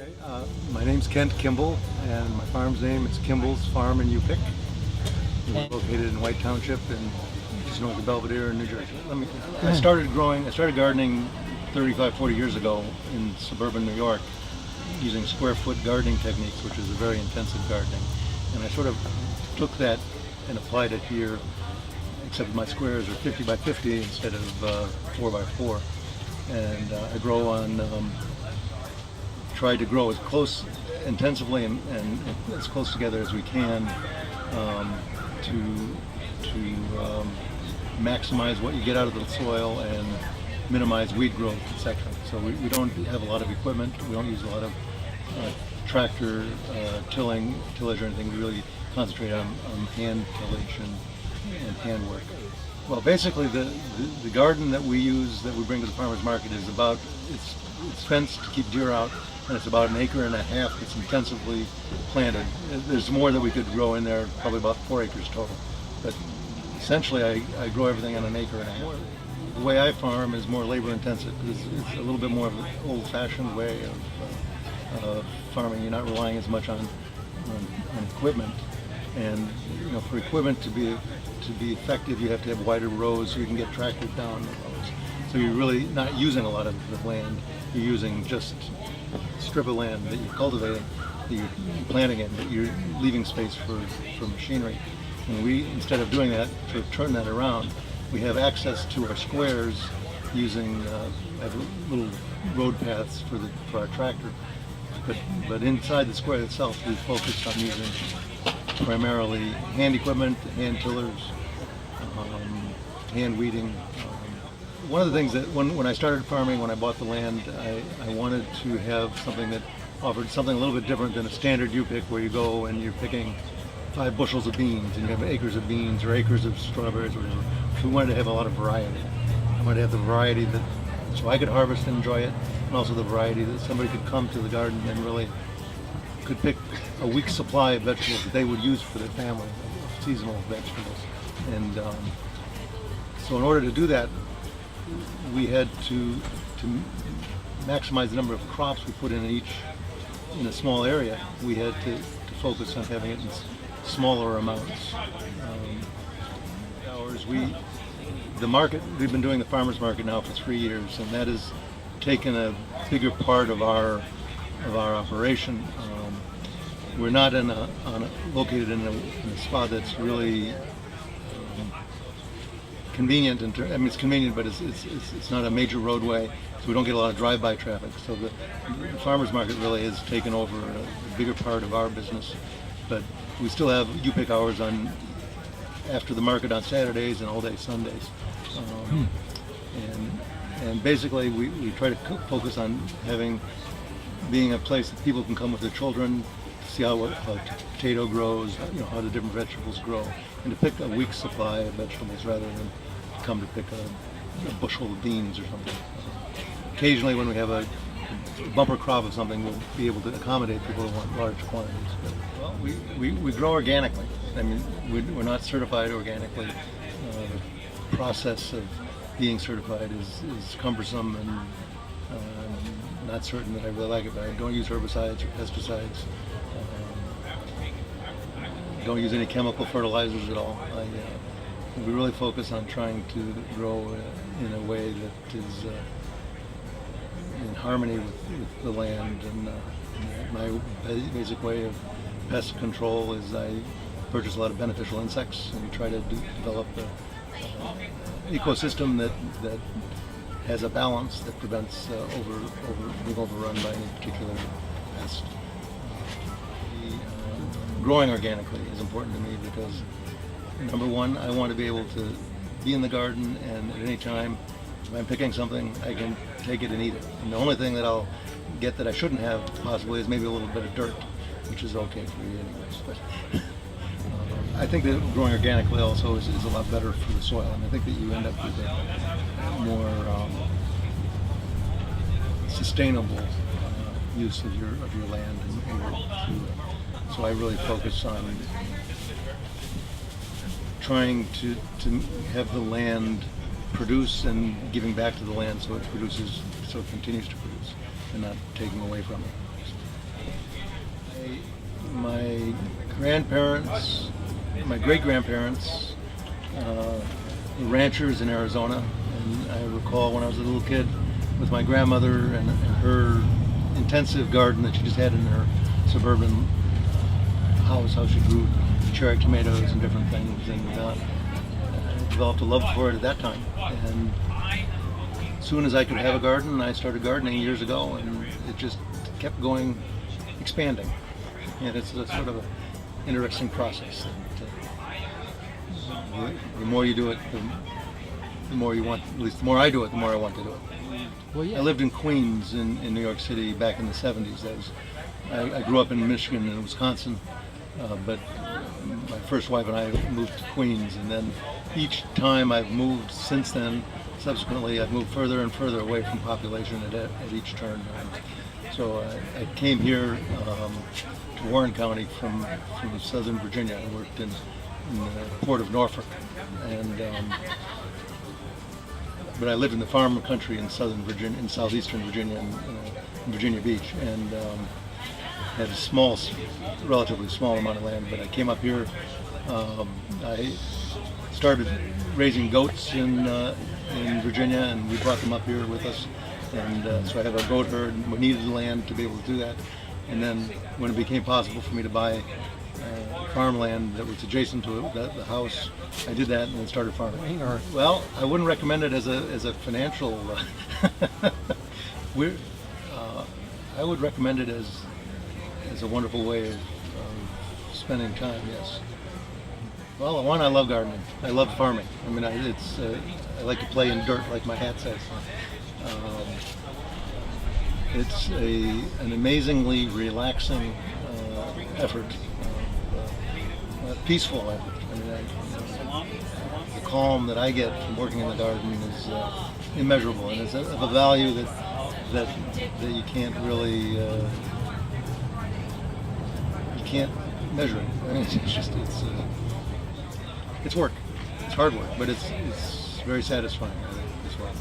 Okay, my name's Kent Kimball, and my farm's name is Kimball's Farm in Yupik. We're located in White Township, in just north of Belvedere, in New Jersey. I started gardening 35, 40 years ago in suburban New York, using square foot gardening techniques, which is a very intensive gardening. And I sort of took that and applied it here, except my squares are 50 by 50 instead of 4 by 4. And I grow on. Tried to grow as close intensively and as close together as we can to maximize what you get out of the soil and minimize weed growth, etc. So we don't have a lot of equipment. We don't use a lot of tractor tillage or anything. We really concentrate on hand tillage and hand work. Well, basically the garden that we use, that we bring to the farmers market, is it's fenced to keep deer out, and it's about 1.5 acres that's intensively planted. There's more that we could grow in there, probably about 4 acres total. But essentially I grow everything on 1.5 acres. The way I farm is more labor intensive because it's a little bit more of an old-fashioned way of farming. You're not relying as much on equipment. And for equipment to be effective, you have to have wider rows so you can get tractors down the rows. So you're really not using a lot of the land. You're using just a strip of land that you're cultivating, that you're planting in, but you're leaving space for machinery. And we, instead of doing that, to turn that around, we have access to our squares using little road paths for our tractor. But inside the square itself, we focused on using primarily hand equipment, hand tillers, hand weeding. One of the things that when I started farming, when I bought the land, I wanted to have something that offered something a little bit different than a standard U-pick, where you go and you're picking 5 bushels of beans and you have acres of beans or acres of strawberries or whatever. So we wanted to have a lot of variety. I wanted to have the variety so I could harvest and enjoy it, and also the variety that somebody could come to the garden and really could pick a week's supply of vegetables that they would use for their family, seasonal vegetables. And so in order to do that, we had to maximize the number of crops we put in in a small area. We had to focus on having it in smaller amounts. We've been doing the farmers market now for 3 years, and that has taken a bigger part of our operation. We're not located in a spot that's really convenient. It's convenient, but it's not a major roadway, so we don't get a lot of drive-by traffic. So the farmers market really has taken over a bigger part of our business. But we still have U-pick hours after the market on Saturdays and all day Sundays. And basically we try to focus on being a place that people can come with their children, see how a potato grows, how the different vegetables grow, and to pick a week's supply of vegetables rather than come to pick a bushel of beans or something. Occasionally, when we have a bumper crop of something, we'll be able to accommodate people who want large quantities. Well, we grow organically. We're not certified organically. The process of being certified is cumbersome, and I'm not certain that I really like it, but I don't use herbicides or pesticides. Don't use any chemical fertilizers at all. We really focus on trying to grow in a way that is in harmony with the land. And my basic way of pest control is I purchase a lot of beneficial insects and try to develop an ecosystem that has a balance that prevents being overrun by any particular pest. Growing organically is important to me because, number one, I want to be able to be in the garden, and at any time, if I'm picking something, I can take it and eat it. And the only thing that I'll get that I shouldn't have possibly is maybe a little bit of dirt, which is okay for you anyways. But I think that growing organically also is a lot better for the soil, and I think that you end up with a more sustainable use of your land and your food. So I really focus on trying to have the land produce and giving back to the land so it continues to produce, and not taking away from it. My grandparents, my great-grandparents, were ranchers in Arizona, and I recall when I was a little kid with my grandmother and her intensive garden that she just had in her suburban house, how she grew cherry tomatoes and different things, and I developed a love for it at that time. And as soon as I could have a garden, I started gardening years ago, and it just kept going, expanding. And it's a sort of an interesting process. The more you do it, the more you want, at least the more I do it, the more I want to do it. Well, yeah. I lived in Queens in New York City back in the 70s. I grew up in Michigan and Wisconsin, but my first wife and I moved to Queens, and then each time I've moved since then, subsequently I've moved further and further away from population at each turn. So I came here to Warren County from Southern Virginia. I worked in the port of Norfolk, and but I lived in the farm country in southern Virginia, in southeastern Virginia, in Virginia Beach, and had a relatively small amount of land. But I came up here. I started raising goats in Virginia, and we brought them up here with us. And so I have a goat herd, and we needed land to be able to do that. And then when it became possible for me to buy farmland that was adjacent to it, the house, I did that and then started farming. Well, I wouldn't recommend it as a financial. I would recommend it as a wonderful way of spending time. Yes. Well, one, I love gardening. I love farming. I mean, I like to play in dirt, like my hat says. It's an amazingly relaxing effort, peaceful effort. I mean, the calm that I get from working in the garden is immeasurable, and it's of a value that you can't really you can't measure it. I mean, it's work. It's hard work, but it's very satisfying, I think, as well.